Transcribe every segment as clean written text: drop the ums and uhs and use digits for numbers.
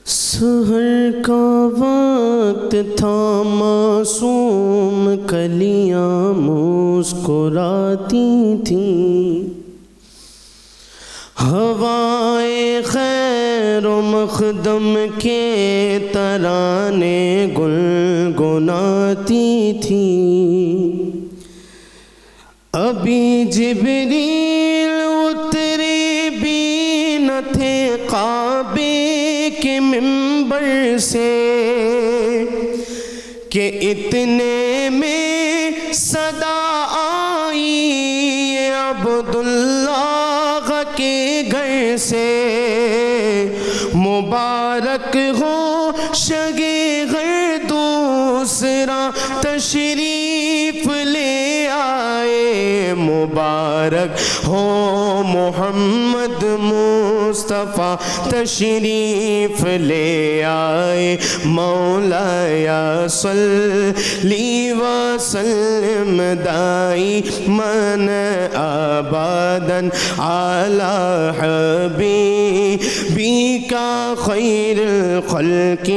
سحر کا وقت تھا معصوم کلیاں مسکراتی تھیں، ہوائے خیر و مقدم کے ترانے گنگناتی تھیں۔ ابھی جبریل اترے بھی نہ تھے کعبے کے منبر سے کہ اتنے میں صدا آئی عبداللہ کے گھر سے، مبارک ہو شگے گھر دوسرا تشریف لے آئے، مبارک ہو محمد مصطفیٰ تشریف لے آئے، مولایا صلی وسلم دائماً ابداً علی حبیبک خیر الخلق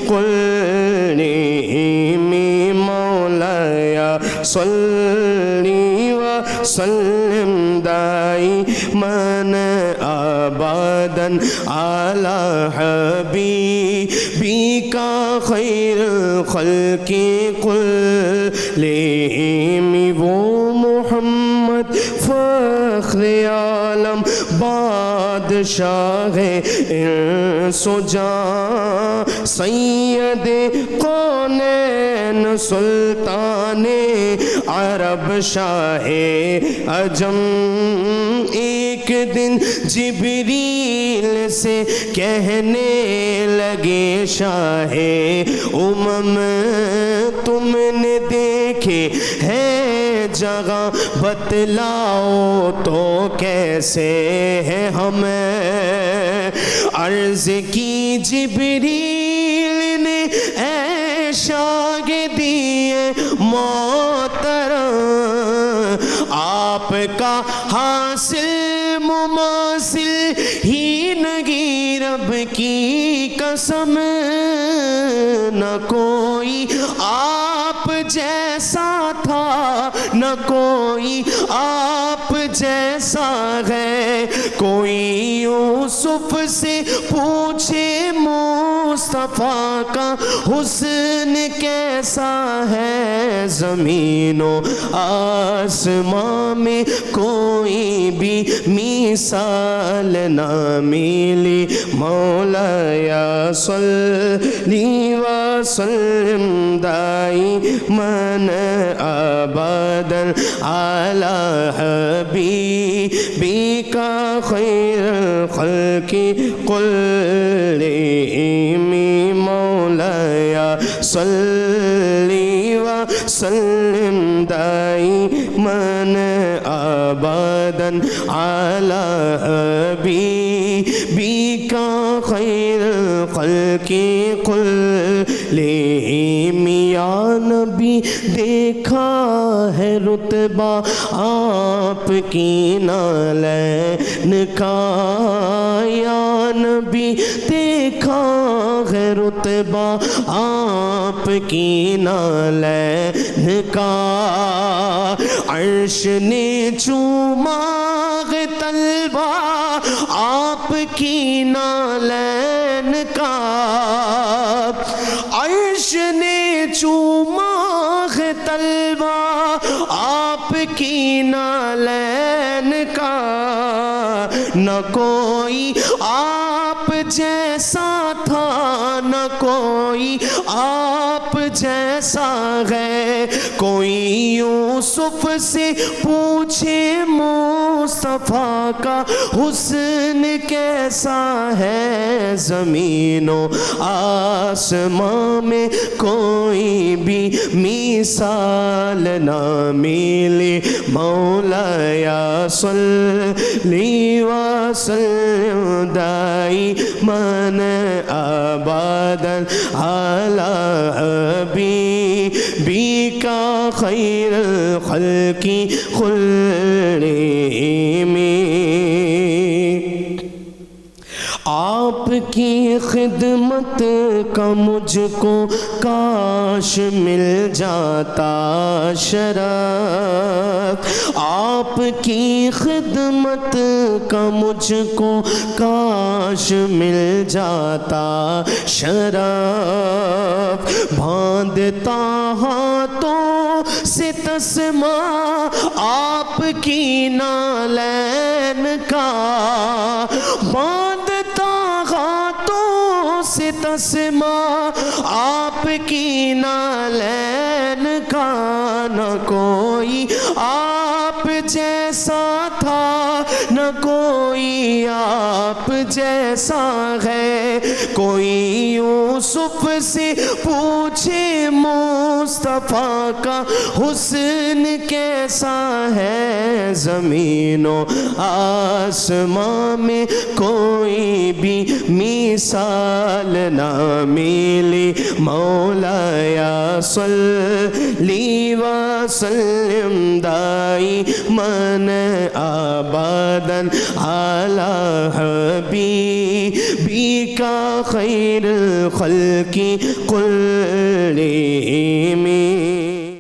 کلہم، مولایا صلی وسلم دائماً ابداً علی حبیبک خیر الخلق کلہم۔ وہ محمد فخر عالم بادشاہ انس و جاں، سید کونین سلطان عرب شاہ عجم، ایک دن جبریل سے کہنے لگے شاہ امم، تم نے دیکھے ہے جگہ بتلاؤ تو کیسے ہے ہمیں؟ عرض کی جبریل نے اے شاگردی محترم، آپ کا حاصل مماثل ہی نہیں، رب کی قسم نہ کوئی آپ جیسا تھا نہ کوئی آپ جیسا ہے، کوئی یوسف سے پوچھے مصطفیٰ کا حسن کیسا ہے، زمین و آسمان میں کوئی بھی مثال نہ ملی، مولایا صلی وسلم دائماً ابداً علی حبیبک خیر الخلق کلہم، مولایا صلی وسلم دائماً ابداً علی حبیبک خیر الخلق کلہم۔ یا نبی دیکھا ہے رتبہ آپ کی نالین کا، یا نبی دیکھا ہے رتبہ آپ کی نالین کا، عرش نے چوما ہے طلبہ آپ کی نالین کا، عرش نے چوما ہے طلبہ آپ کی نالین کا، نہ کوئی آپ جیسا تھا نہ کوئی آپ جیسا ہے، کوئی یوسف سے پوچھے مصطفیٰ کا حسن کیسا ہے، زمین و آسمان میں کوئی بھی مثال نہ ملی، مولایا صلی وسلم دائماً ابداً علی حبیبک خیر الخلق کلہم۔ آپ کی خدمت کا مجھ کو کاش مل جاتا شرف، آپ کی خدمت کا مجھ کو کاش مل جاتا شرف، باندھتا ہاتھوں سے تسمہ آپ کی نالین کا، باندھتا ہاتھوں سے تسمہ آپ کی نالین کا، نہ کوئی آپ جیسا تھا نہ کوئی آپ جیسا ہے، کوئی یوسف سے پوچھے مصطفیٰ کا حسن کیسا ہے، زمین و آسمان میں کوئی بھی مثال نہ ملی، مولایا صلی وسلم دائماً ابداً علی حبیبک خیر الخلق کلہم۔